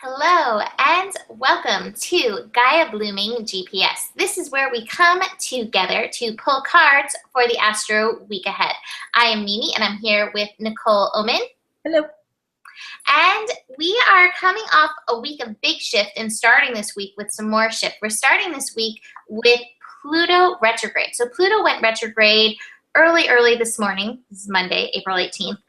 Hello and welcome to Gaia Blooming GPS. This is where we come together to pull cards for the Astro week ahead. I am Mimi and I'm here with Nicole Oman. Hello. And we are coming off a week of big shift and starting this week with some more shift. We're starting this week with Pluto retrograde. So Pluto went retrograde early this morning. This is Monday, April 18th.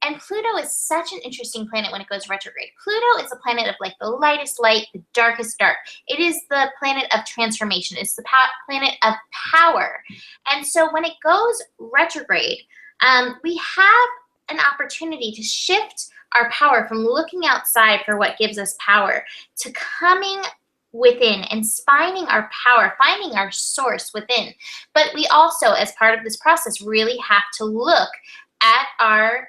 And Pluto is such an interesting planet when it goes retrograde. Pluto is a planet of like the lightest light, the darkest dark. It is the planet of transformation. It's the planet of power. And so when it goes retrograde, we have an opportunity to shift our power from looking outside for what gives us power to coming within and finding our power, finding our source within. But we also, as part of this process, really have to look at our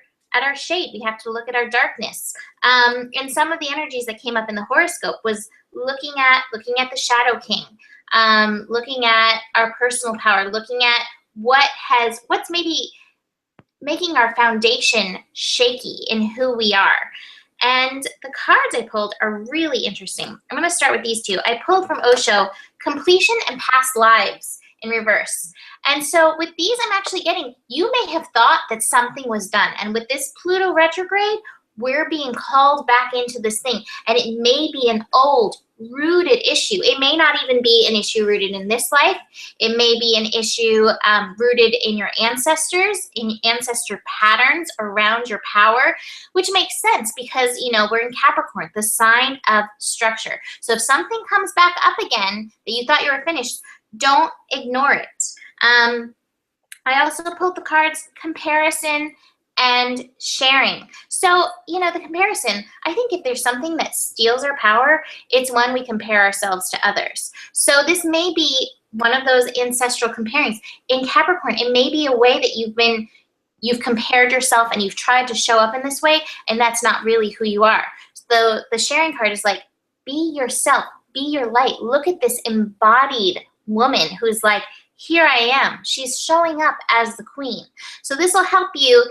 shade. We have to look at our darkness. And some of the energies that came up in the horoscope was looking at the Shadow King, looking at our personal power, looking at what's maybe making our foundation shaky in who we are. And the cards I pulled are really interesting. I'm going to start with these two. I pulled from Osho, Completion and Past Lives in reverse. And so with these, I'm actually getting, you may have thought that something was done. And with this Pluto retrograde, we're being called back into this thing. And it may be an old, rooted issue. It may not even be an issue rooted in this life. It may be an issue rooted in your ancestors, in ancestor patterns around your power, which makes sense because, you know, we're in Capricorn, the sign of structure. So if something comes back up again that you thought you were finished, don't ignore it. I also pulled the cards comparison and sharing. So, you know, the comparison, I think if there's something that steals our power, it's when we compare ourselves to others. So this may be one of those ancestral comparings. In Capricorn, it may be a way that you've compared yourself and you've tried to show up in this way, and that's not really who you are. So the sharing card is like, be yourself, be your light. Look at this embodied woman who's like, here I am. She's showing up as the queen. So this will help you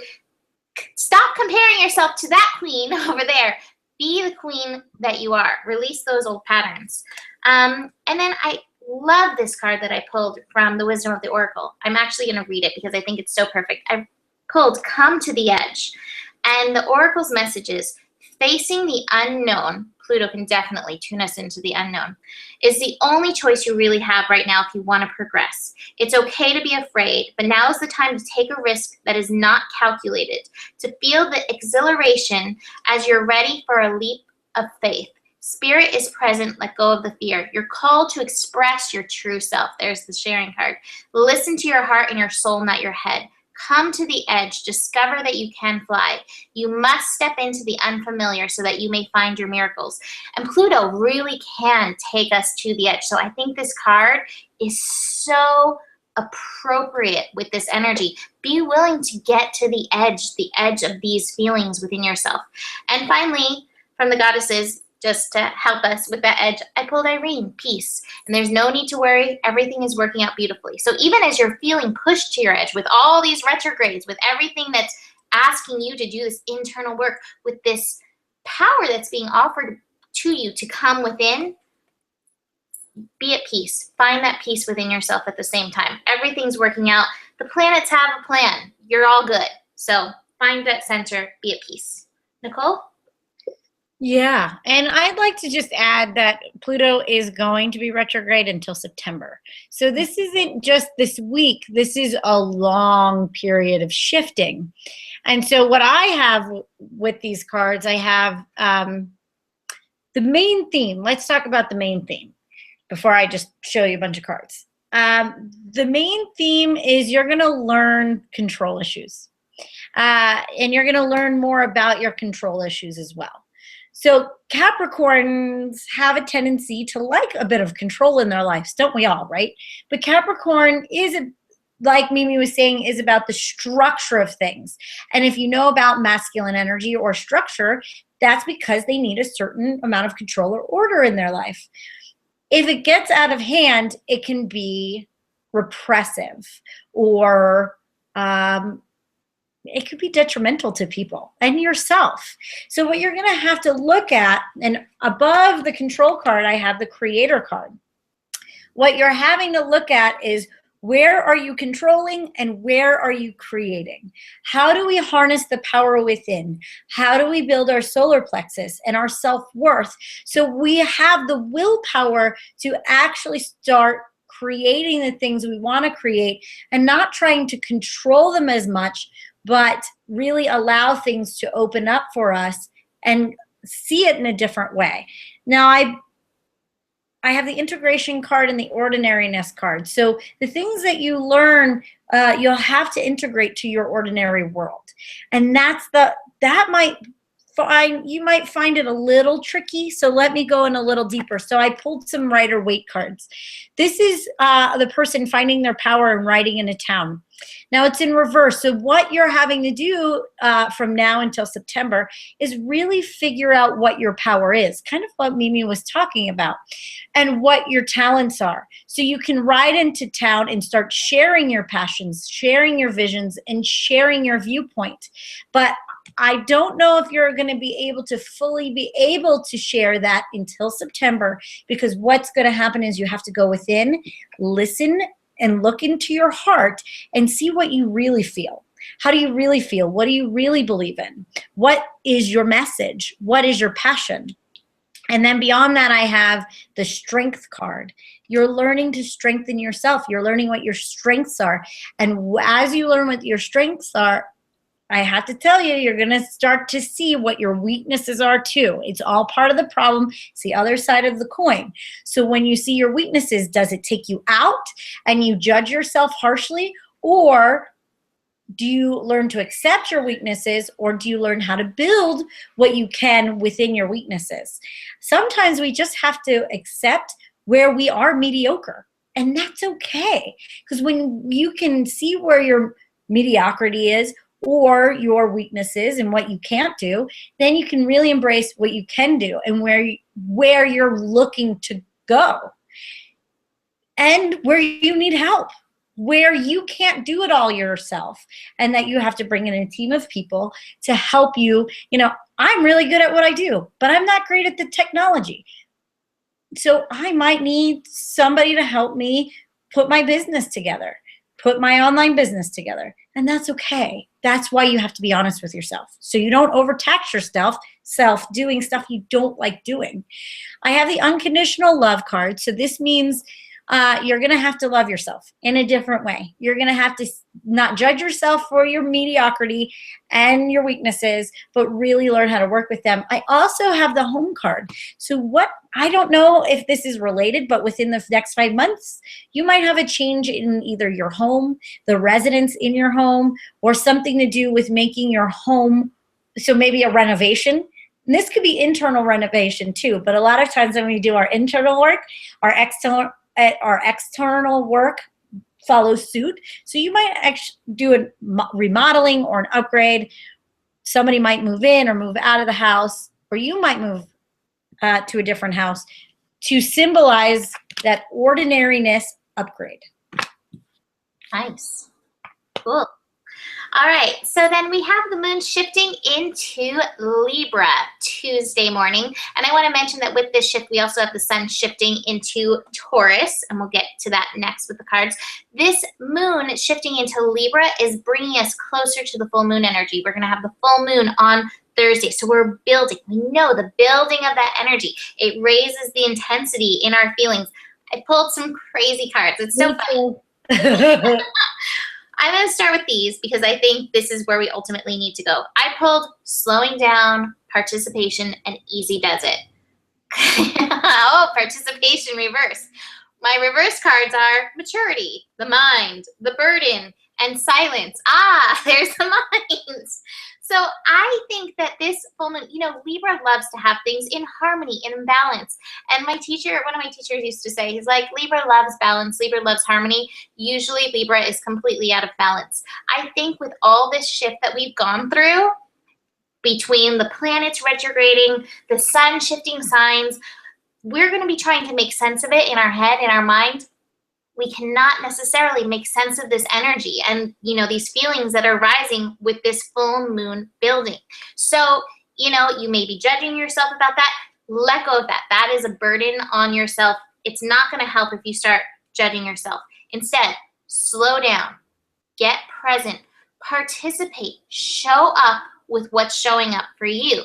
stop comparing yourself to that queen over there. Be the queen that you are. Release those old patterns. And then I love this card that I pulled from the Wisdom of the Oracle. I'm actually going to read it because I think it's so perfect. I pulled Come to the Edge. And the Oracle's message is, facing the unknown, Pluto can definitely tune us into the unknown, is the only choice you really have right now if you want to progress. It's okay to be afraid, but now is the time to take a risk that is not calculated, to feel the exhilaration as you're ready for a leap of faith. Spirit is present, let go of the fear. You're called to express your true self. There's the sharing card. Listen to your heart and your soul, not your head. Come to the edge, discover that you can fly. You must step into the unfamiliar so that you may find your miracles. And Pluto really can take us to the edge. So I think this card is so appropriate with this energy. Be willing to get to the edge of these feelings within yourself. And finally, from the goddesses, just to help us with that edge, I pulled Irene, peace. And there's no need to worry. Everything is working out beautifully. So even as you're feeling pushed to your edge with all these retrogrades, with everything that's asking you to do this internal work, with this power that's being offered to you to come within, be at peace. Find that peace within yourself at the same time. Everything's working out. The planets have a plan. You're all good. So find that center, be at peace. Nicole? Yeah, and I'd like to just add that Pluto is going to be retrograde until September. So this isn't just this week. This is a long period of shifting. And so what I have with these cards, I have the main theme. Let's talk about the main theme before I just show you a bunch of cards. The main theme is you're going to learn control issues. And you're going to learn more about your control issues as well. So Capricorns have a tendency to like a bit of control in their lives, don't we all, right? But Capricorn is, like Mimi was saying, is about the structure of things. And if you know about masculine energy or structure, that's because they need a certain amount of control or order in their life. If it gets out of hand, it can be repressive or it could be detrimental to people and yourself. So what you're going to have to look at, and above the control card, I have the creator card. What you're having to look at is, where are you controlling and where are you creating? How do we harness the power within? How do we build our solar plexus and our self-worth so we have the willpower to actually start creating the things we want to create and not trying to control them as much, but really allow things to open up for us and see it in a different way. Now, I have the integration card and the ordinariness card. So the things that you learn, you'll have to integrate to your ordinary world. And you might find it a little tricky. So let me go in a little deeper. So I pulled some Rider-Waite cards. This is the person finding their power and riding in a town. Now it's in reverse. So what you're having to do from now until September is really figure out what your power is, kind of what Mimi was talking about, and what your talents are. So you can ride into town and start sharing your passions, sharing your visions, and sharing your viewpoint. But I don't know if you're going to be able to fully be able to share that until September, because what's going to happen is you have to go within, listen, and look into your heart and see what you really feel. How do you really feel? What do you really believe in? What is your message? What is your passion? And then beyond that, I have the strength card. You're learning to strengthen yourself. You're learning what your strengths are. And as you learn what your strengths are, I have to tell you, you're going to start to see what your weaknesses are too. It's all part of the problem. It's the other side of the coin. So when you see your weaknesses, does it take you out and you judge yourself harshly? Or do you learn to accept your weaknesses, or do you learn how to build what you can within your weaknesses? Sometimes we just have to accept where we are mediocre, and that's okay. Because when you can see where your mediocrity is, or your weaknesses and what you can't do, then you can really embrace what you can do and where you're looking to go, and where you need help, where you can't do it all yourself, and that you have to bring in a team of people to help you. You know, I'm really good at what I do, but I'm not great at the technology. So I might need somebody to help me put my business together, put my online business together. And that's okay. That's why you have to be honest with yourself, so you don't overtax yourself doing stuff you don't like doing. I have the unconditional love card. So this means you're going to have to love yourself in a different way. You're going to have to not judge yourself for your mediocrity and your weaknesses, but really learn how to work with them. I also have the home card. So I don't know if this is related, but within the next 5 months, you might have a change in either your home, the residence in your home, or something to do with making your home, so maybe a renovation. And this could be internal renovation too, but a lot of times when we do our internal work, our external work follows suit. So you might actually do a remodeling or an upgrade. Somebody might move in or move out of the house, or you might move to a different house to symbolize that ordinariness upgrade. Nice. Cool. All right, so then we have the moon shifting into Libra Tuesday morning. And I want to mention that with this shift, we also have the sun shifting into Taurus, and we'll get to that next with the cards. This moon shifting into Libra is bringing us closer to the full moon energy. We're going to have the full moon on Thursday, so we're building. We know the building of that energy. It raises the intensity in our feelings. I pulled some crazy cards. It's so funny. I'm going to start with these because I think this is where we ultimately need to go. I pulled slowing down, participation, and easy does it. Oh, participation reverse. My reverse cards are maturity, the mind, the burden, and silence. Ah, there's the mind. So I think that this full moon, Libra loves to have things in harmony and in balance. And one of my teachers used to say, he's like, Libra loves balance, Libra loves harmony. Usually Libra is completely out of balance. I think with all this shift that we've gone through, between the planets retrograding, the sun shifting signs, we're going to be trying to make sense of it in our head, in our mind. we cannot necessarily make sense of this energy and, you know, these feelings that are rising with this full moon building. So, you know, you may be judging yourself about that. Let go of that. That is a burden on yourself. It's not going to help if you start judging yourself. Instead, slow down, get present, participate, show up with what's showing up for you.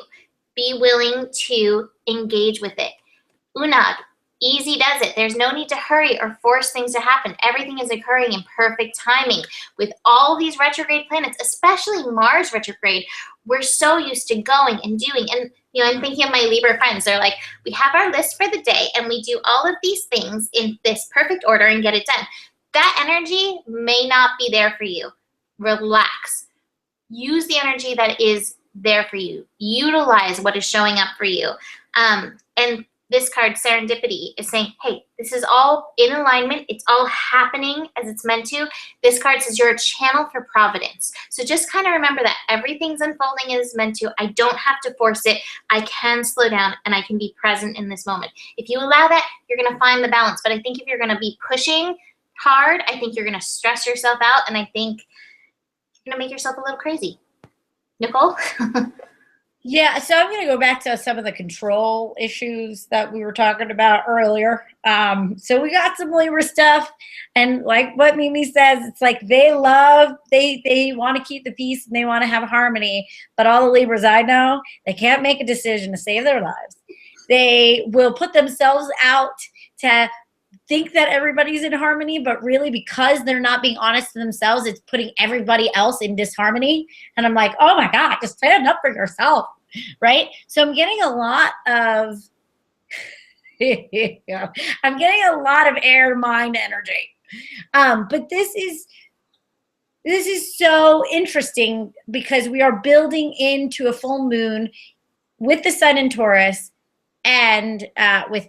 Be willing to engage with it. Unag, easy does it. There's no need to hurry or force things to happen. Everything is occurring in perfect timing. With all these retrograde planets, especially Mars retrograde, we're so used to going and doing. And, you know, I'm thinking of my Libra friends. They're like, we have our list for the day and we do all of these things in this perfect order and get it done. That energy may not be there for you. Relax. Use the energy that is there for you. Utilize what is showing up for you. And this card, Serendipity, is saying, hey, this is all in alignment. It's all happening as it's meant to. This card says you're a channel for providence. So just kind of remember that everything's unfolding as meant to. I don't have to force it. I can slow down and I can be present in this moment. If you allow that, you're going to find the balance. But I think if you're going to be pushing hard, I think you're going to stress yourself out. And I think you're going to make yourself a little crazy. Nicole? Yeah, so I'm going to go back to some of the control issues that we were talking about earlier. So we got some Libra stuff, and like what Mimi says, it's like they want to keep the peace and they want to have harmony, but all the Libras I know, they can't make a decision to save their lives. They will put themselves out to think that everybody's in harmony, but really because they're not being honest to themselves, it's putting everybody else in disharmony. And I'm like, oh my God, just stand up for yourself, right? So I'm getting a lot of, I'm getting a lot of air mind energy. But this is so interesting because we are building into a full moon with the sun in Taurus and with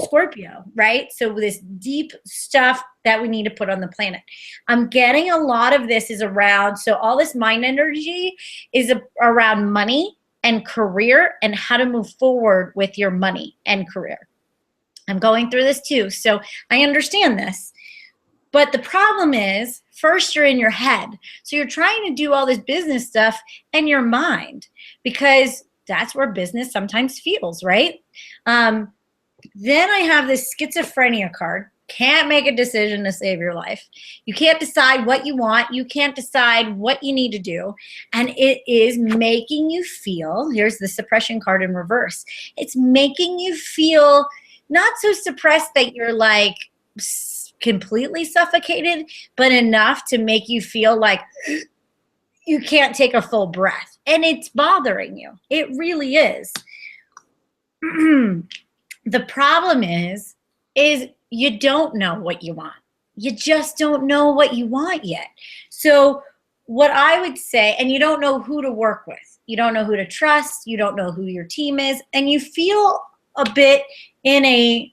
Scorpio, right? So this deep stuff that we need to put on the planet. I'm getting a lot of this is around, so all this mind energy is around money and career and how to move forward with your money and career. I'm going through this too, so I understand this. But the problem is, first you're in your head. So you're trying to do all this business stuff in your mind because that's where business sometimes feels, right? Then I have this schizophrenia card. Can't make a decision to save your life. You can't decide what you want. You can't decide what you need to do. And it is making you feel, here's the suppression card in reverse. It's making you feel not so suppressed that you're like completely suffocated, but enough to make you feel like you can't take a full breath. And it's bothering you. It really is. The problem is you don't know what you want. You just don't know what you want yet. So what I would say, and you don't know who to work with. You don't know who to trust. You don't know who your team is. And you feel a bit in a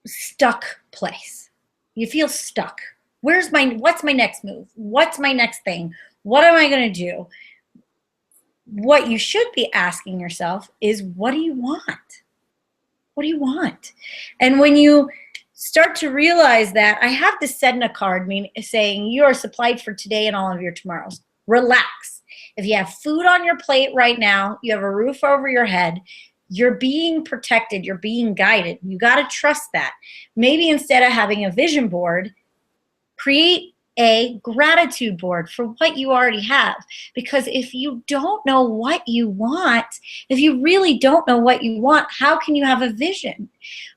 stuck place. You feel stuck. What's my next move? What's my next thing? What am I going to do? What you should be asking yourself is, what do you want? What do you want? And when you start to realize that, I have the Sedna card saying you are supplied for today and all of your tomorrows. Relax. If you have food on your plate right now, you have a roof over your head, you're being protected, you're being guided. You got to trust that. Maybe instead of having a vision board, create a gratitude board for what you already have. Because if you don't know what you want, if you really don't know what you want, how can you have a vision?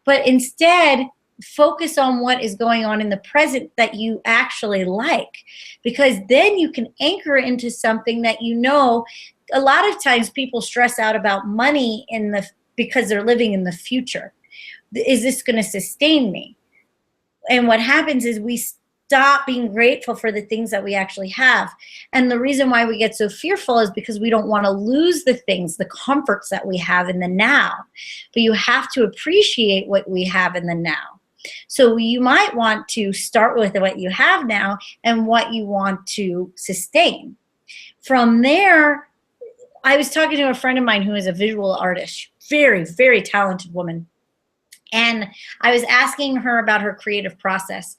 But instead, focus on what is going on in the present that you actually like. Because then you can anchor into something that you know. A lot of times people stress out about money because they're living in the future. Is this going to sustain me? And what happens is we stop being grateful for the things that we actually have. And the reason why we get so fearful is because we don't want to lose the things, the comforts that we have in the now. But you have to appreciate what we have in the now. So you might want to start with what you have now and what you want to sustain. From there, I was talking to a friend of mine who is a visual artist, very, very talented woman. And I was asking her about her creative process.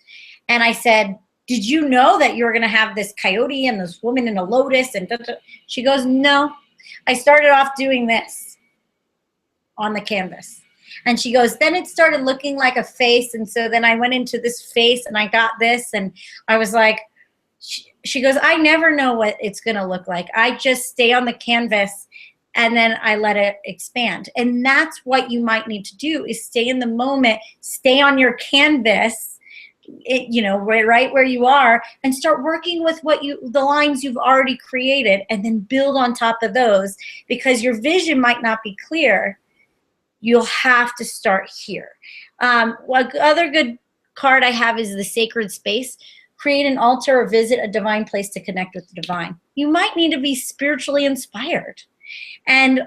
And I said, did you know that you're going to have this coyote and this woman in a lotus? And she goes, no, I started off doing this on the canvas. And she goes, then it started looking like a face. And so then I went into this face and I got this. And I was like, she goes, I never know what it's going to look like. I just stay on the canvas and then I let it expand. And that's what you might need to do, is stay in the moment, stay on your canvas, right where you are, and start working with the lines you've already created, and then build on top of those, because your vision might not be clear. You'll have to start here. One other good card I have is the Sacred Space. Create an altar or visit a divine place to connect with the divine. You might need to be spiritually inspired and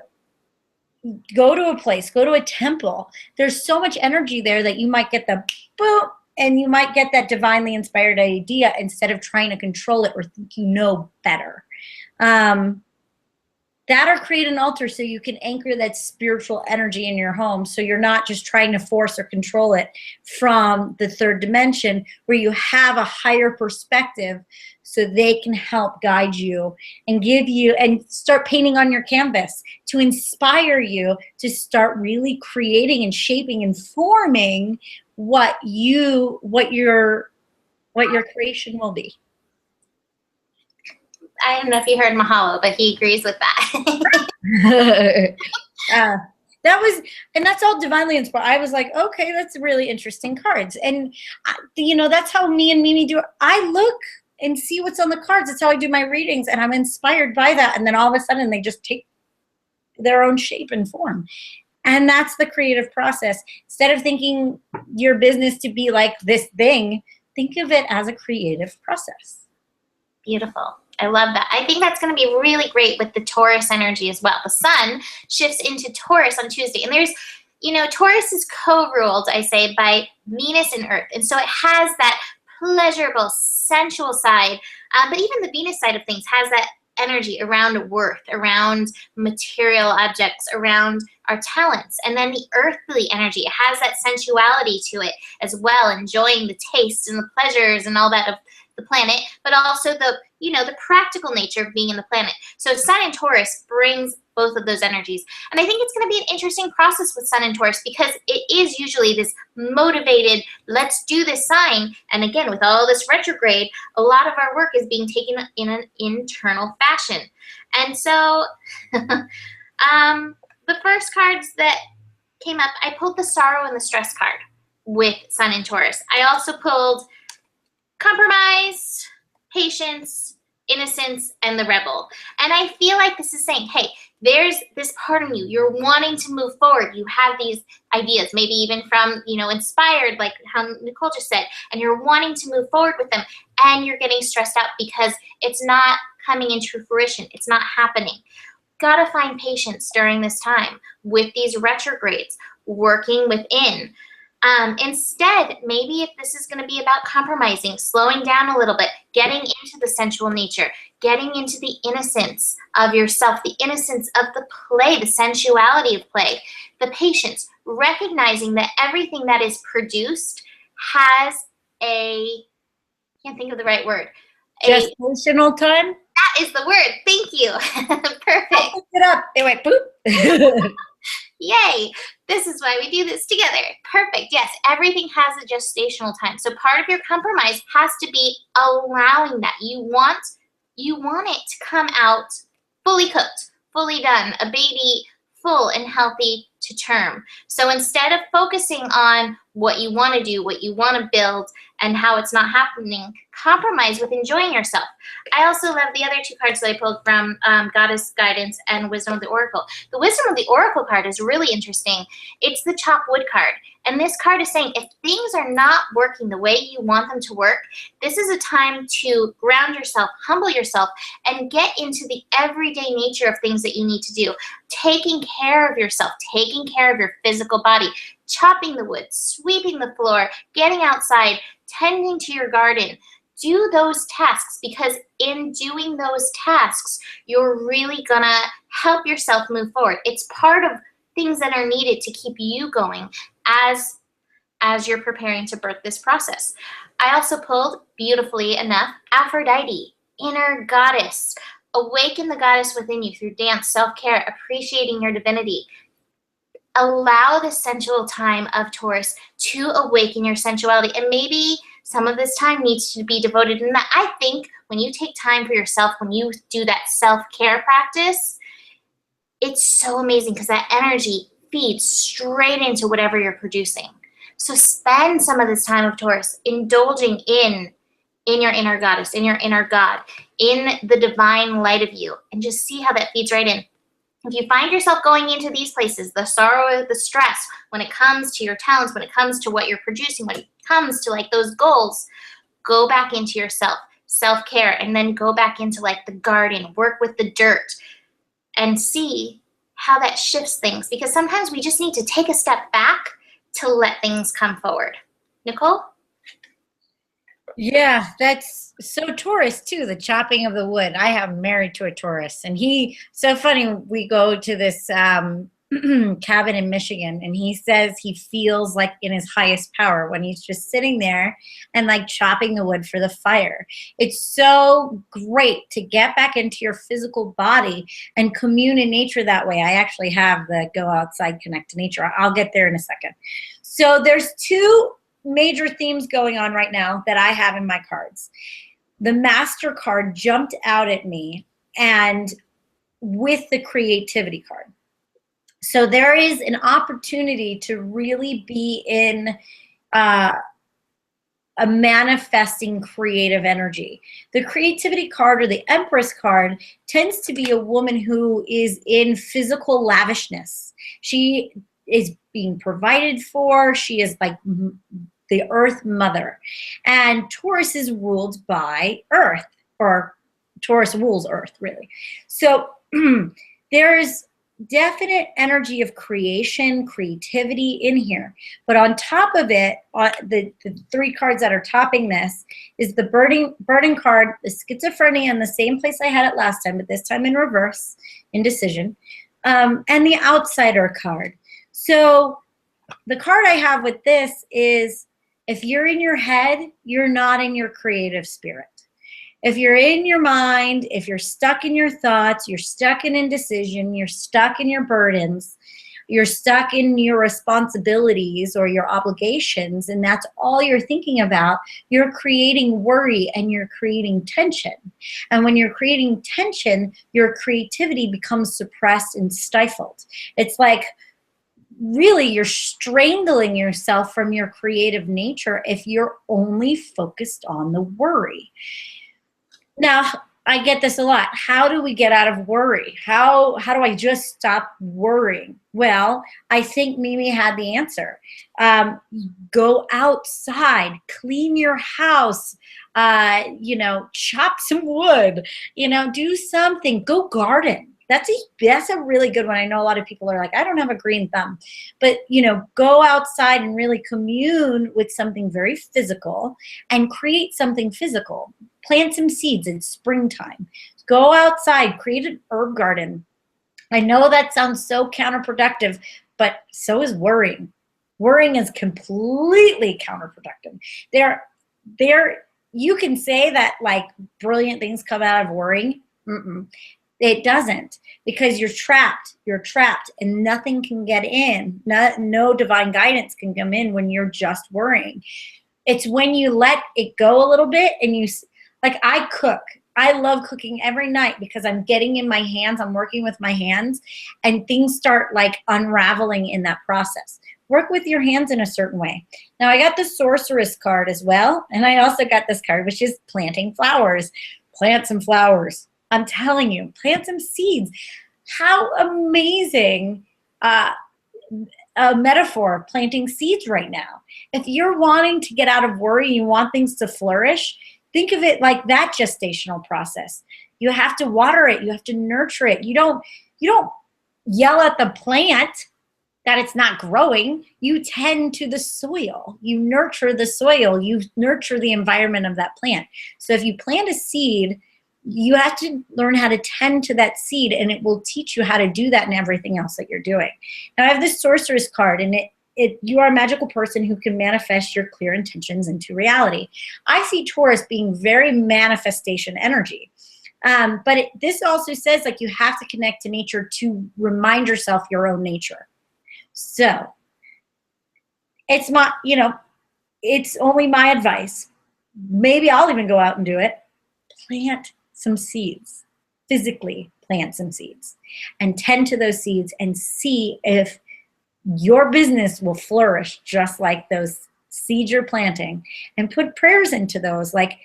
go to a place, go to a temple. There's so much energy there that you might get the boom, and you might get that divinely inspired idea instead of trying to control it or think you know better. That, or create an altar so you can anchor that spiritual energy in your home, so you're not just trying to force or control it from the third dimension, where you have a higher perspective so they can help guide you and give you, and start painting on your canvas to inspire you to start really creating and shaping and forming what your creation will be. I don't know if you heard Mahalo, but he agrees with that. And that's all divinely inspired. I was like, okay, that's really interesting cards. And, that's how me and Mimi do it. I look and see what's on the cards. That's how I do my readings, and I'm inspired by that. And then all of a sudden they just take their own shape and form. And that's the creative process. Instead of thinking your business to be like this thing, think of it as a creative process. Beautiful. I love that. I think that's going to be really great with the Taurus energy as well. The sun shifts into Taurus on Tuesday. And there's, Taurus is co-ruled, I say, by Venus and Earth. And so it has that pleasurable, sensual side. But even the Venus side of things has that energy around worth, around material objects, around our talents. And then the earthly energy, it has that sensuality to it as well, enjoying the taste and the pleasures and all that of the planet, but also the practical nature of being in the planet. So Sun and Taurus brings both of those energies. And I think it's going to be an interesting process with Sun and Taurus, because it is usually this motivated, let's do this sign. And again, with all this retrograde, a lot of our work is being taken in an internal fashion. And so the first cards that came up, I pulled the Sorrow and the Stress card with Sun and Taurus. I also pulled Compromise, Patience, Innocence, and the Rebel. And I feel like this is saying, hey, there's this part of you. You're wanting to move forward. You have these ideas, maybe even from, inspired, like how Nicole just said, and you're wanting to move forward with them, and you're getting stressed out because it's not coming into fruition. It's not happening. Gotta find patience during this time with these retrogrades, working within. Instead, maybe if this is going to be about compromising, slowing down a little bit, getting into the sensual nature, getting into the innocence of yourself, the innocence of the play, the sensuality of play, the patience, recognizing that everything that is produced has can't think of the right word. Gestational time? That is the word. Thank you. Perfect. I picked it up. It went poop. Yay. This is why we do this together. Perfect. Yes, everything has a gestational time. So part of your compromise has to be allowing that. You want it to come out fully cooked, fully done, a baby full and healthy to term. So instead of focusing on what you want to do, what you want to build, and how it's not happening, compromise with enjoying yourself. I also love the other two cards that I pulled from Goddess Guidance and Wisdom of the Oracle. The Wisdom of the Oracle card is really interesting. It's the Chop Wood card. And this card is saying if things are not working the way you want them to work, this is a time to ground yourself, humble yourself, and get into the everyday nature of things that you need to do. Taking care of yourself, taking care of your physical body, chopping the wood, sweeping the floor, getting outside, tending to your garden. Do those tasks, because in doing those tasks, you're really gonna help yourself move forward. It's part of things that are needed to keep you going as as you're preparing to birth this process. I also pulled, beautifully enough, Aphrodite, inner goddess. Awaken the goddess within you through dance, self-care, appreciating your divinity. Allow the sensual time of Taurus to awaken your sensuality. And maybe some of this time needs to be devoted in that. I think when you take time for yourself, when you do that self-care practice, it's so amazing because that energy feeds straight into whatever you're producing. So spend some of this time of Taurus indulging in your inner goddess, in your inner god, in the divine light of you, and just see how that feeds right in. If you find yourself going into these places, the sorrow, the stress, when it comes to your talents, when it comes to what you're producing, when it comes to like those goals, go back into yourself, self-care, and then go back into like the garden, work with the dirt, and see how that shifts things. Because sometimes we just need to take a step back to let things come forward. Nicole? Yeah, that's so Taurus too, the chopping of the wood. I have married to a Taurus, and so funny, we go to this cabin in Michigan, and he says he feels like in his highest power when he's just sitting there and like chopping the wood for the fire. It's so great to get back into your physical body and commune in nature that way. I actually have the go outside, connect to nature. I'll get there in a second. So there's two major themes going on right now that I have in my cards. The Master card jumped out at me, and with the creativity card. So there is an opportunity to really be in a manifesting creative energy. The creativity card, or the Empress card, tends to be a woman who is in physical lavishness. She is being provided for. She is like the Earth Mother. And Taurus is ruled by Earth, or Taurus rules Earth, really. So there's definite energy of creation, creativity in here. But on top of it, the three cards that are topping this is the burden card, the schizophrenia in the same place I had it last time, but this time in reverse, indecision, and the outsider card. So the card I have with this is, if you're in your head, you're not in your creative spirit. If you're in your mind, if you're stuck in your thoughts, you're stuck in indecision, you're stuck in your burdens, you're stuck in your responsibilities or your obligations, and that's all you're thinking about, you're creating worry and you're creating tension. And when you're creating tension, your creativity becomes suppressed and stifled. It's like, really, you're strangling yourself from your creative nature if you're only focused on the worry. Now, I get this a lot. How do we get out of worry? How do I just stop worrying? Well, I think Mimi had the answer. Go outside, clean your house, chop some wood, do something, go garden. That's a really good one. I know a lot of people are like, I don't have a green thumb. But, go outside and really commune with something very physical and create something physical. Plant some seeds in springtime. Go outside, create an herb garden. I know that sounds so counterproductive, but so is worrying. Worrying is completely counterproductive. You can say that like brilliant things come out of worrying. It doesn't, because you're trapped, and nothing can get in. No divine guidance can come in when you're just worrying. It's when you let it go a little bit, and I cook. I love cooking every night because I'm getting in my hands, I'm working with my hands, and things start like unraveling in that process. Work with your hands in a certain way. Now I got the Sorceress card as well, and I also got this card, which is planting flowers. Plant some flowers. I'm telling you, plant some seeds. How amazing a metaphor, planting seeds right now. If you're wanting to get out of worry, you want things to flourish, think of it like that gestational process. You have to water it. You have to nurture it. You don't yell at the plant that it's not growing. You tend to the soil. You nurture the soil. You nurture the environment of that plant. So if you plant a seed, you have to learn how to tend to that seed, and it will teach you how to do that in everything else that you're doing. Now I have this Sorceress card, and you are a magical person who can manifest your clear intentions into reality. I see Taurus being very manifestation energy. But this also says like you have to connect to nature to remind yourself your own nature. So it's not, it's only my advice. Maybe I'll even go out and do it. Plant some seeds, physically plant some seeds and tend to those seeds and see if your business will flourish just like those seeds you're planting, and put prayers into those. Like,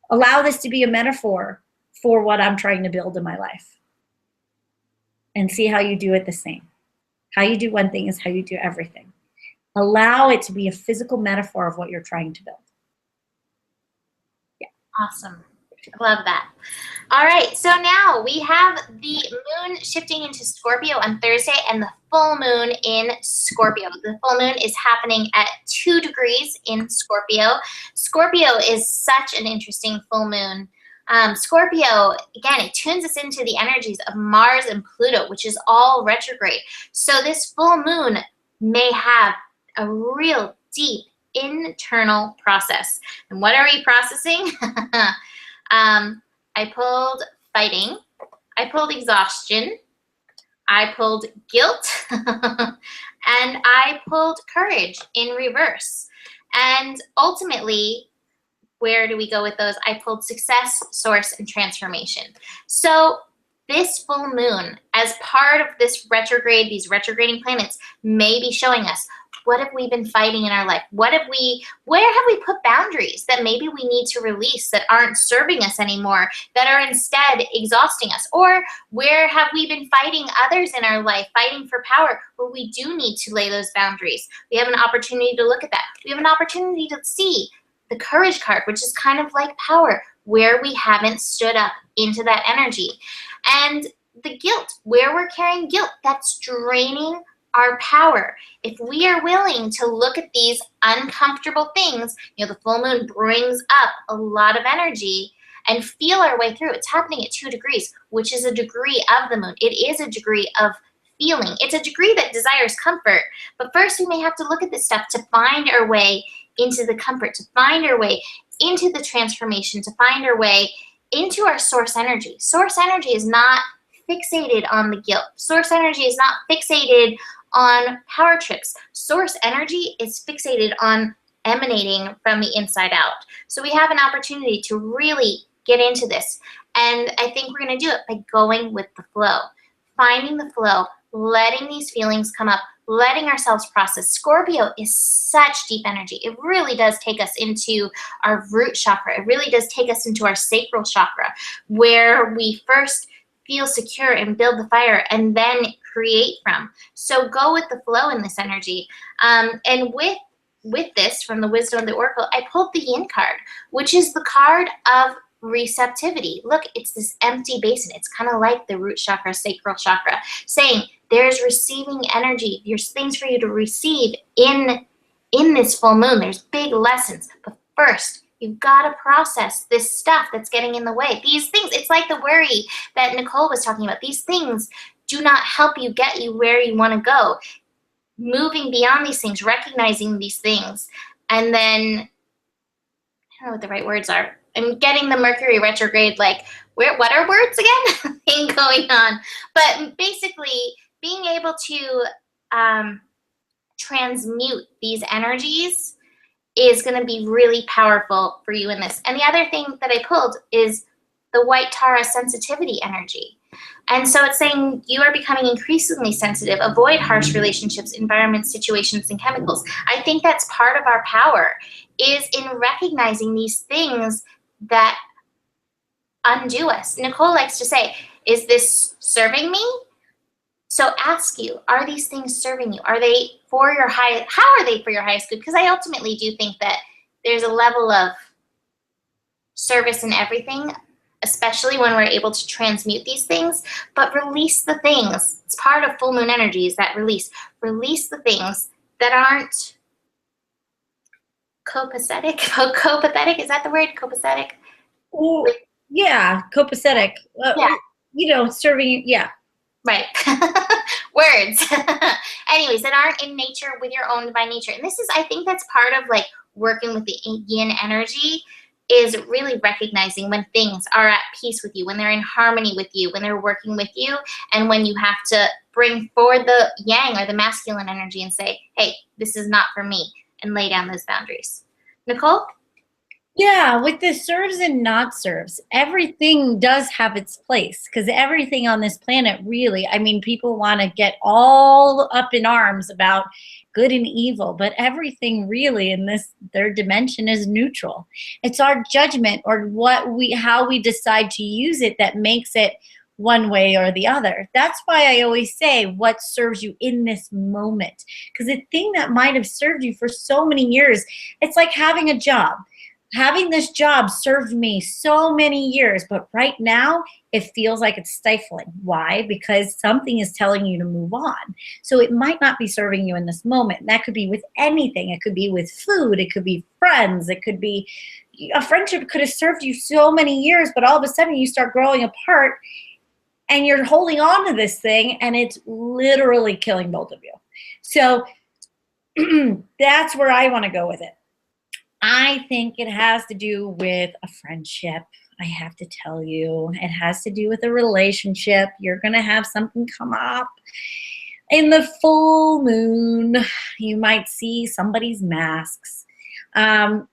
allow this to be a metaphor for what I'm trying to build in my life, and see how you do it the same. How you do one thing is how you do everything. Allow it to be a physical metaphor of what you're trying to build. Yeah. Awesome. Love that. All right, so now we have the moon shifting into Scorpio on Thursday and the full moon in Scorpio. The full moon is happening at 2 degrees in Scorpio. Scorpio is such an interesting full moon. Scorpio, again, it tunes us into the energies of Mars and Pluto, which is all retrograde. So this full moon may have a real deep internal process. And what are we processing? I pulled fighting, I pulled exhaustion, I pulled guilt, and I pulled courage in reverse. And ultimately, where do we go with those? I pulled success, source, and transformation. So this full moon, as part of this retrograde, these retrograding planets may be showing us, what have we been fighting in our life? Where have we put boundaries that maybe we need to release that aren't serving us anymore, that are instead exhausting us? Or where have we been fighting others in our life, fighting for power, where we do need to lay those boundaries? We have an opportunity to look at that. We have an opportunity to see the courage card, which is kind of like power, where we haven't stood up into that energy. And the guilt, where we're carrying guilt, that's draining our power. If we are willing to look at these uncomfortable things, the full moon brings up a lot of energy, and feel our way through. It's happening at 2 degrees, which is a degree of the moon. It is a degree of feeling. It's a degree that desires comfort. But first, we may have to look at this stuff to find our way into the comfort, to find our way into the transformation, to find our way into our source energy. Source energy is not fixated on the guilt. Source energy is not fixated on power trips. Source energy is fixated on emanating from the inside out. So we have an opportunity to really get into this. And I think we're going to do it by going with the flow, finding the flow, letting these feelings come up, letting ourselves process. Scorpio is such deep energy. It really does take us into our root chakra. It really does take us into our sacral chakra, where we first feel secure and build the fire and then create from. So go with the flow in this energy. And with this, from the Wisdom of the Oracle, I pulled the Yin card, which is the card of receptivity. Look, it's this empty basin. It's kind of like the root chakra, sacral chakra, saying there's receiving energy. There's things for you to receive in this full moon. There's big lessons. But first, you've got to process this stuff that's getting in the way. These things, it's like the worry that Nicole was talking about. These things do not help you get you where you want to go. Moving beyond these things, recognizing these things, and then, I don't know what the right words are. I'm getting the Mercury retrograde, like, what are words again? thing going on. But basically, being able to transmute these energies is going to be really powerful for you in this. And the other thing that I pulled is the white Tara sensitivity energy. And so it's saying you are becoming increasingly sensitive. Avoid harsh relationships, environments, situations, and chemicals. I think that's part of our power, is in recognizing these things that undo us. Nicole likes to say, is this serving me? So ask you, are these things serving you? Are they for your how are they for your highest good? Because I ultimately do think that there's a level of service in everything, especially when we're able to transmute these things, but release the things. It's part of full moon energy, is that release. Release the things that aren't copacetic. Copacetic, is that the word? Copacetic? Oh, yeah, copacetic. Yeah. Serving, yeah. Right. Words. Anyways, that aren't in nature with your own divine nature. And this is, I think that's part of like working with the yin energy, is really recognizing when things are at peace with you, when they're in harmony with you, when they're working with you, and when you have to bring forward the yang or the masculine energy and say, hey, this is not for me, and lay down those boundaries. Nicole? Yeah, with the serves and not serves, everything does have its place, because everything on this planet really, I mean, people want to get all up in arms about good and evil, but everything really in this third dimension is neutral. It's our judgment or how we decide to use it that makes it one way or the other. That's why I always say what serves you in this moment, because the thing that might have served you for so many years, it's like having a job. Having this job served me so many years, but right now it feels like it's stifling. Why? Because something is telling you to move on. So it might not be serving you in this moment. That could be with anything. It could be with food. It could be friends. It could be a friendship could have served you so many years, but all of a sudden you start growing apart and you're holding on to this thing and it's literally killing both of you. So that's where I want to go with it. I think it has to do with a friendship. I have to tell you, it has to do with a relationship. You're going to have something come up. In the full moon, you might see somebody's masks. And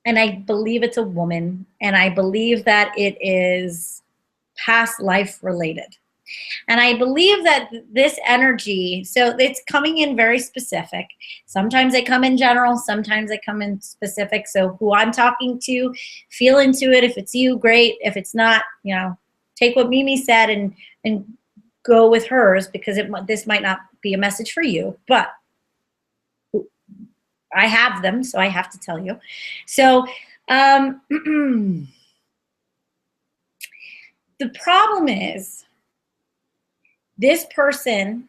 I believe it's a woman. And I believe that it is past life related. And I believe that this energy, so it's coming in very specific. Sometimes they come in general, sometimes they come in specific. So who I'm talking to, feel into it. If it's you, great. If it's not, take what Mimi said and go with hers, because this might not be a message for you, but I have them, so I have to tell you. So the problem is, this person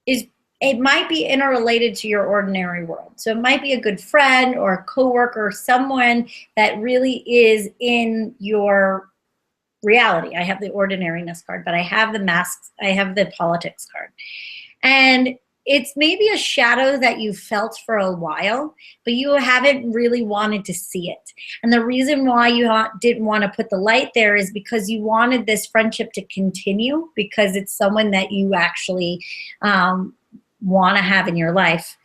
it might be interrelated to your ordinary world. So it might be a good friend or a coworker, someone that really is in your reality. I have the ordinariness card, but I have the masks, I have the politics card. And it's maybe a shadow that you felt for a while, but you haven't really wanted to see it. And the reason why you didn't want to put the light there is because you wanted this friendship to continue, because it's someone that you actually want to have in your life.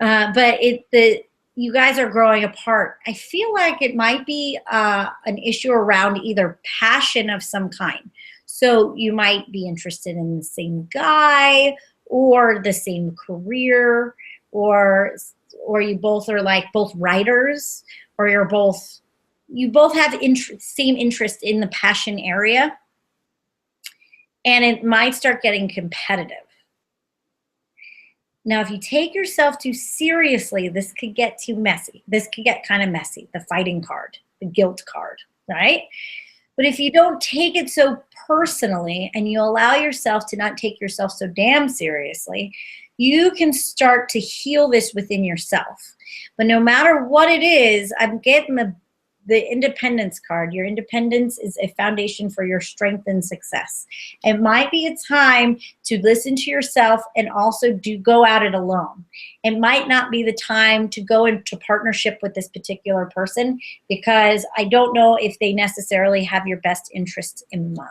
But you guys are growing apart. I feel like it might be an issue around either passion of some kind. So you might be interested in the same guy, or the same career, or you both are like both writers, or you both have same interest in the passion area, and it might start getting competitive. Now, if you take yourself too seriously, this could get too messy. This could get kind of messy, the fighting card, the guilt card, right? But if you don't take it so personally and you allow yourself to not take yourself so damn seriously, you can start to heal this within yourself. But no matter what it is, I'm getting the independence card. Your independence is a foundation for your strength and success. It might be a time to listen to yourself and also go at it alone. It might not be the time to go into partnership with this particular person, because I don't know if they necessarily have your best interests in mind.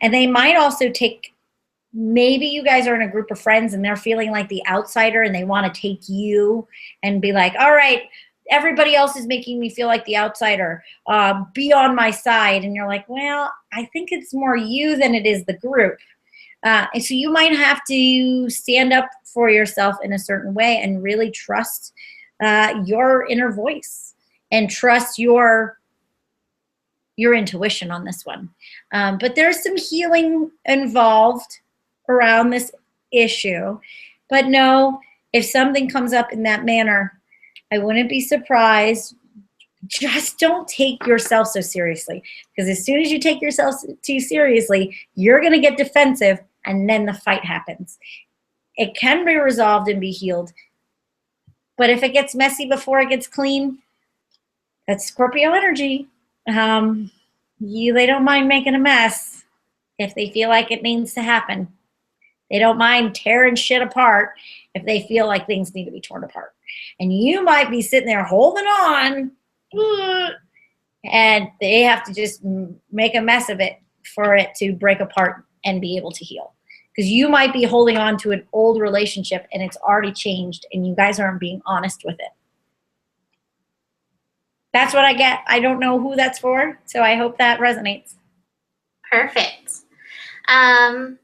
And they might also maybe you guys are in a group of friends and they're feeling like the outsider and they want to take you and be like, all right, everybody else is making me feel like the outsider. Be on my side. And you're like, well, I think it's more you than it is the group. And so you might have to stand up for yourself in a certain way and really trust your inner voice and trust your intuition on this one. But there's some healing involved around this issue. But no, if something comes up in that manner, I wouldn't be surprised. Just don't take yourself so seriously, because as soon as you take yourself too seriously, you're going to get defensive, and then the fight happens. It can be resolved and be healed, but if it gets messy before it gets clean, that's Scorpio energy. They don't mind making a mess. if they feel like it needs to happen. They don't mind tearing shit apart if they feel like things need to be torn apart. And you might be sitting there holding on, and they have to just make a mess of it for it to break apart and be able to heal. Because you might be holding on to an old relationship and it's already changed and you guys aren't being honest with it. That's what I get. I don't know who that's for, so I hope that resonates. Perfect. I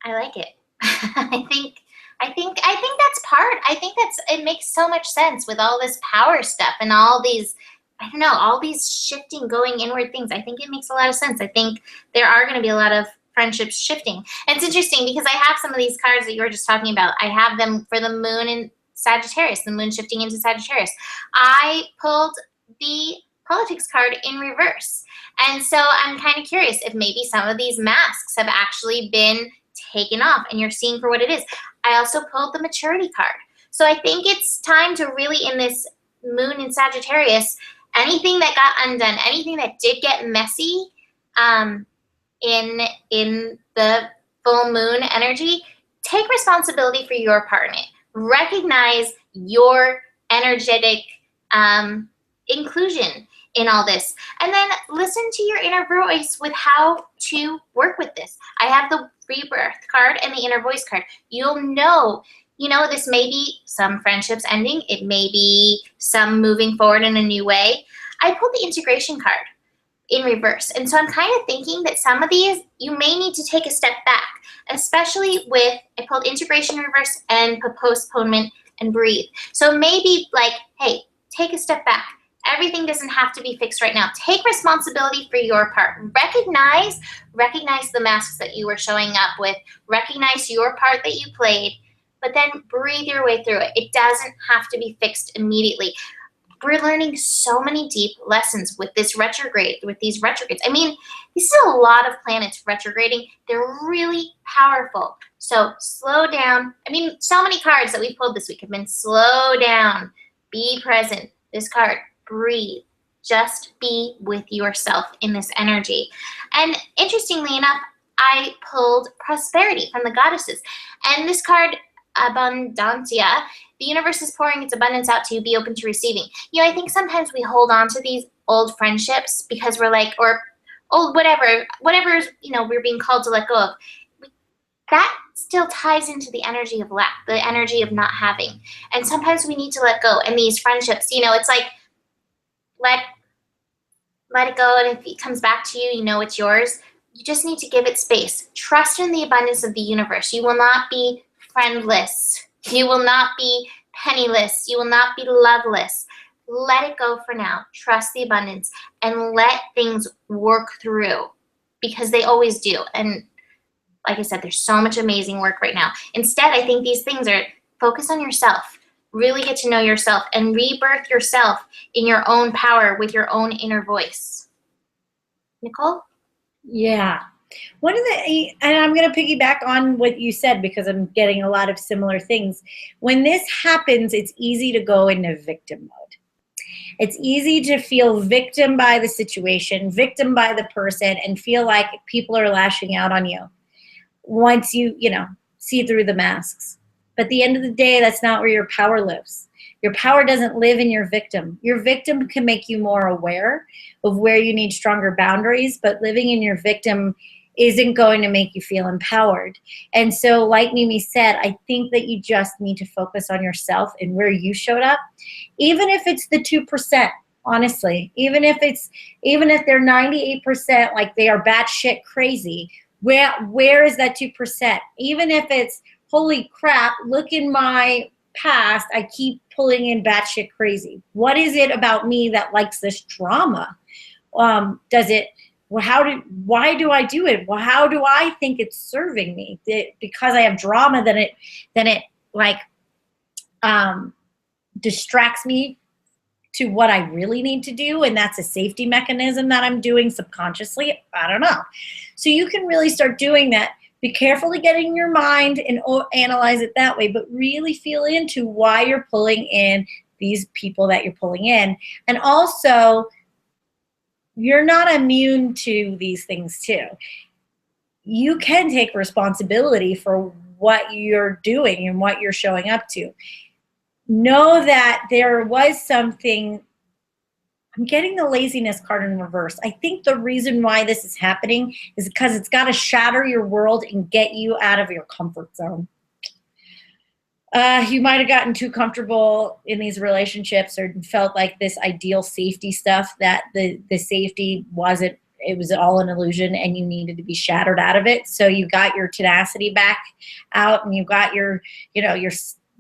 like it. I think that's part. I think it makes so much sense with all this power stuff and all these, I don't know, all these shifting, going inward things. I think it makes a lot of sense. I think there are going to be a lot of friendships shifting. And it's interesting because I have some of these cards that you were just talking about. I have them for the moon in Sagittarius, the moon shifting into Sagittarius. I pulled the politics card in reverse. And so I'm kind of curious if maybe some of these masks have actually been taken off and you're seeing for what it is. I also pulled the maturity card. So I think it's time to really, in this moon in Sagittarius, anything that got undone, anything that did get messy in the full moon energy, take responsibility for your part in it. Recognize your energetic inclusion in all this. And then listen to your inner voice with how to work with this. I have the rebirth card and the inner voice card. You'll know, this may be some friendships ending. It may be some moving forward in a new way. I pulled the integration card in reverse. And so I'm kind of thinking that some of these, you may need to take a step back, especially with, I pulled integration in reverse and postponement and breathe. So maybe like, hey, take a step back. Everything doesn't have to be fixed right now. Take responsibility for your part. Recognize the masks that you were showing up with. Recognize your part that you played, but then breathe your way through it. It doesn't have to be fixed immediately. We're learning so many deep lessons with this retrograde, with these retrogrades. I mean, this is a lot of planets retrograding. They're really powerful. So slow down. I mean, so many cards that we pulled this week have been slow down, be present. This card, breathe. Just be with yourself in this energy. And interestingly enough, I pulled prosperity from the goddesses. And this card, abundancia, the universe is pouring its abundance out to you. Be open to receiving. I think sometimes we hold on to these old friendships because we're like, or old whatever, we're being called to let go of. That still ties into the energy of lack, the energy of not having. And sometimes we need to let go. And these friendships, it's like, let it go. And if it comes back to you, it's yours. You just need to give it space. Trust in the abundance of the universe. You will not be friendless. You will not be penniless. You will not be loveless. Let it go for now. Trust the abundance and let things work through, because they always do. And like I said, there's so much amazing work right now. Instead, I think these things are focus on yourself. Really get to know yourself and rebirth yourself in your own power with your own inner voice. Nicole? Yeah. And I'm going to piggyback on what you said because I'm getting a lot of similar things. When this happens, it's easy to go into victim mode. It's easy to feel victim by the situation, victim by the person, and feel like people are lashing out on you once you see through the masks. But at the end of the day, that's not where your power lives. Your power doesn't live in your victim. Your victim can make you more aware of where you need stronger boundaries, but living in your victim isn't going to make you feel empowered. And so, like Mimi said, I think that you just need to focus on yourself and where you showed up, even if it's the 2%, honestly, even if they're 98%, like they are batshit crazy, where is that 2%? Even if it's, holy crap, look in my past, I keep pulling in batshit crazy. What is it about me that likes this drama? Why do I do it? Well, how do I think it's serving me? Because I have drama, then it distracts me to what I really need to do, and that's a safety mechanism that I'm doing subconsciously. I don't know. So you can really start doing that. Be careful to get in your mind and analyze it that way, but really feel into why you're pulling in these people that you're pulling in. And also, you're not immune to these things too. you can take responsibility for what you're doing and what you're showing up to. Know that there was something. I'm getting the laziness card in reverse. I think the reason why this is happening is because it's got to shatter your world and get you out of your comfort zone. You might have gotten too comfortable in these relationships or felt like this ideal safety stuff that the safety wasn't, it was all an illusion and you needed to be shattered out of it. So you got your tenacity back out and you got your, you know,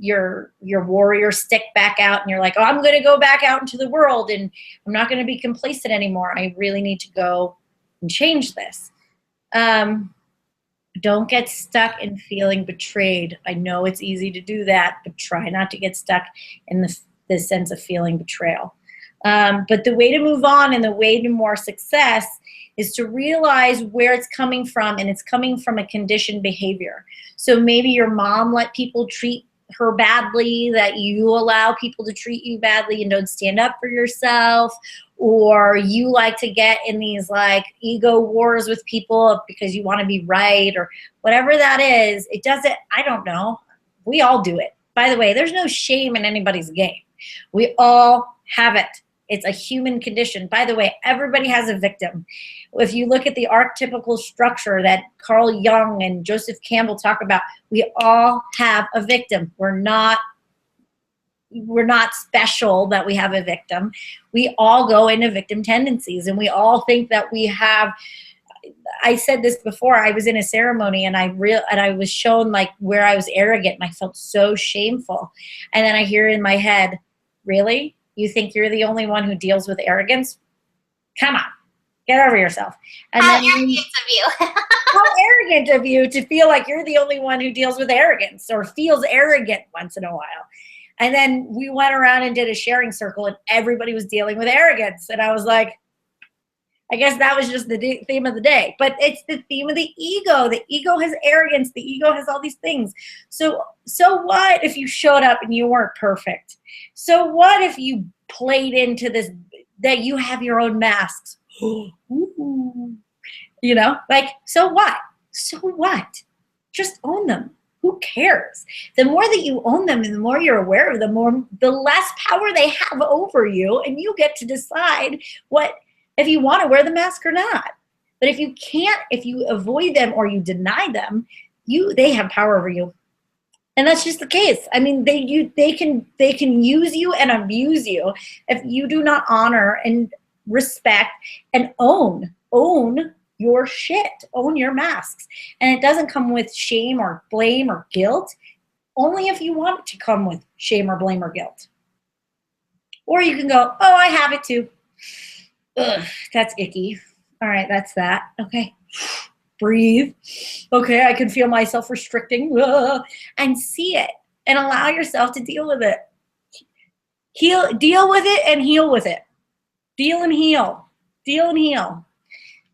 your warrior stick back out and you're like, oh, I'm going to go back out into the world and I'm not going to be complacent anymore. I really need to go and change this. Don't get stuck in feeling betrayed. I know it's easy to do that, but try not to get stuck in the sense of feeling betrayal. But the way to move on and the way to more success is to realize where it's coming from, and it's coming from a conditioned behavior. So maybe your mom let people treat her badly, that you allow people to treat you badly and don't stand up for yourself, or you like to get in these like ego wars with people because you want to be right, or whatever that is. It doesn't, I don't know. We all do it. By the way, there's no shame in anybody's game. We all have it. It's a human condition. By the way, everybody has a victim. If you look at the archetypical structure that Carl Jung and Joseph Campbell talk about, we all have a victim. We're not special that we have a victim. We all go into victim tendencies, and we all think that we have. I said this before. I was in a ceremony and I was shown like where I was arrogant, and I felt so shameful. And then I hear in my head, really? You think you're the only one who deals with arrogance? Come on, get over yourself. And How then, arrogant of you. how arrogant of you to feel like you're the only one who deals with arrogance or feels arrogant once in a while. And then we went around and did a sharing circle and everybody was dealing with arrogance. And I was like, I guess that was just the theme of the day. But it's the theme of the ego. The ego has arrogance. The ego has all these things. So what if you showed up and you weren't perfect? So what if you played into this, that you have your own masks? You know, like, so what? So what? Just own them. Who cares? The more that you own them and the more you're aware of them, the less power they have over you, and you get to decide if you want to wear the mask or not. But if you can't, if you avoid them or you deny them, they have power over you. And that's just the case. I mean, they can use you and abuse you if you do not honor and respect and own your shit, own your masks. And it doesn't come with shame or blame or guilt, only if you want it to come with shame or blame or guilt. Or you can go, oh, I have it too. Ugh, that's icky. All right, that's that. Okay. Breathe. Okay, I can feel myself restricting. And see it and allow yourself to deal with it. Deal with it and heal with it. Deal and heal. Deal and heal.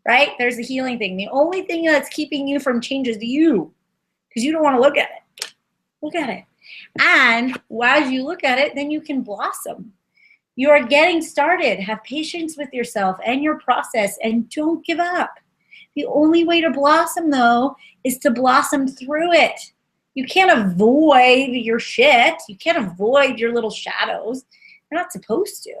Right? There's a healing thing. The only thing that's keeping you from change is you, because you don't want to look at it. Look at it. And as you look at it, then you can blossom. You are getting started. Have patience with yourself and your process, and don't give up. The only way to blossom, though, is to blossom through it. You can't avoid your shit. You can't avoid your little shadows. You're not supposed to.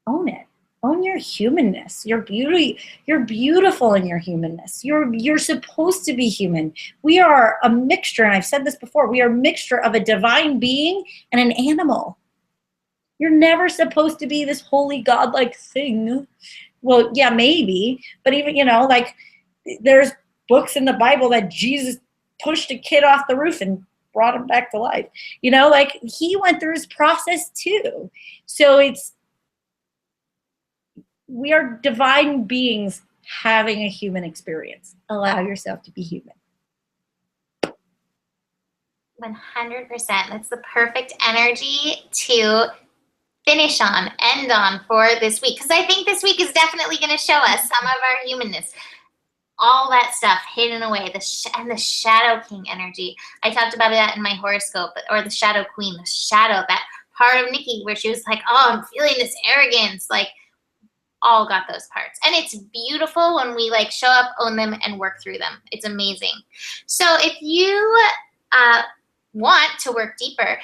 Own it. Own your humanness, your beauty. You're beautiful in your humanness. You're supposed to be human. We are a mixture, and I've said this before, we are a mixture of a divine being and an animal. You're never supposed to be this holy godlike thing. Well, yeah, maybe, but even, like there's books in the Bible that Jesus pushed a kid off the roof and brought him back to life. Like he went through his process too. So we are divine beings having a human experience. Allow yourself to be human. 100%. That's the perfect energy to finish on, end on for this week. Because I think this week is definitely going to show us some of our humanness. All that stuff hidden away, and the Shadow King energy. I talked about that in my horoscope, or the Shadow Queen, the shadow, that part of Nikki where she was like, oh, I'm feeling this arrogance. Like, all got those parts. And it's beautiful when we like show up, own them, and work through them. It's amazing. So if you want to work deeper,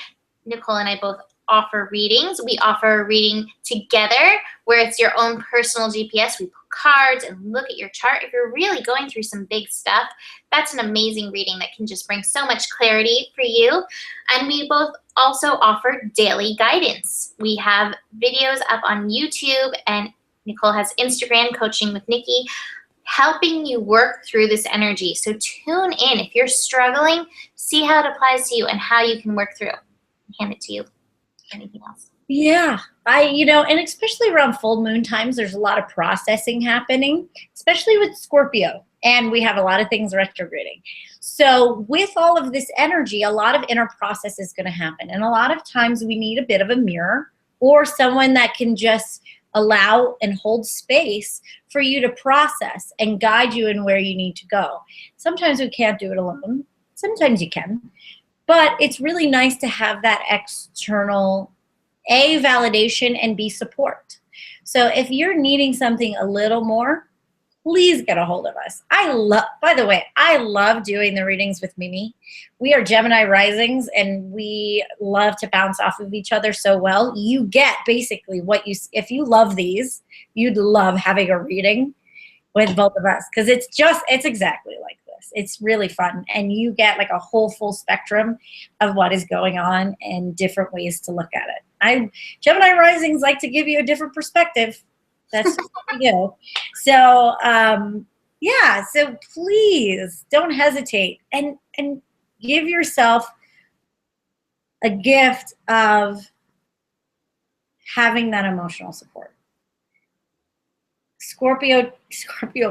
Nicole and I both offer readings. We offer a reading together where it's your own personal GPS. We pull cards and look at your chart. If you're really going through some big stuff, that's an amazing reading that can just bring so much clarity for you. And we both also offer daily guidance. We have videos up on YouTube, and Nicole has Instagram, Coaching with Nikki, helping you work through this energy. So tune in. If you're struggling, see how it applies to you and how you can work through. Hand it to you. Anything else? Yeah, and especially around full moon times, there's a lot of processing happening, especially with Scorpio. And we have a lot of things retrograding. So with all of this energy, a lot of inner process is going to happen. And a lot of times we need a bit of a mirror or someone that can just allow and hold space for you to process and guide you in where you need to go. Sometimes we can't do it alone. Sometimes you can. But it's really nice to have that external, A, validation, and B, support. So if you're needing something a little more, please get a hold of us. By the way, I love doing the readings with Mimi. We are Gemini risings, and we love to bounce off of each other so well. You get basically if you love these, you'd love having a reading with both of us, because it's exactly like this. It's really fun, and you get like a whole full spectrum of what is going on and different ways to look at it. Gemini risings like to give you a different perspective. That's what we do. So so please don't hesitate and give yourself a gift of having that emotional support. Scorpio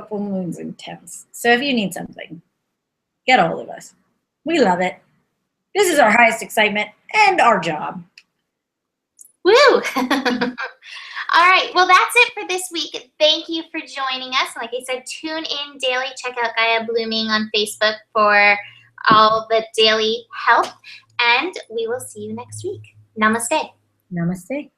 full moon's intense. So if you need something, get a hold of us. We love it. This is our highest excitement and our job. Woo! All right, well, that's it for this week. Thank you for joining us. Like I said, tune in daily. Check out Gaia Blooming on Facebook for all the daily help. And we will see you next week. Namaste. Namaste.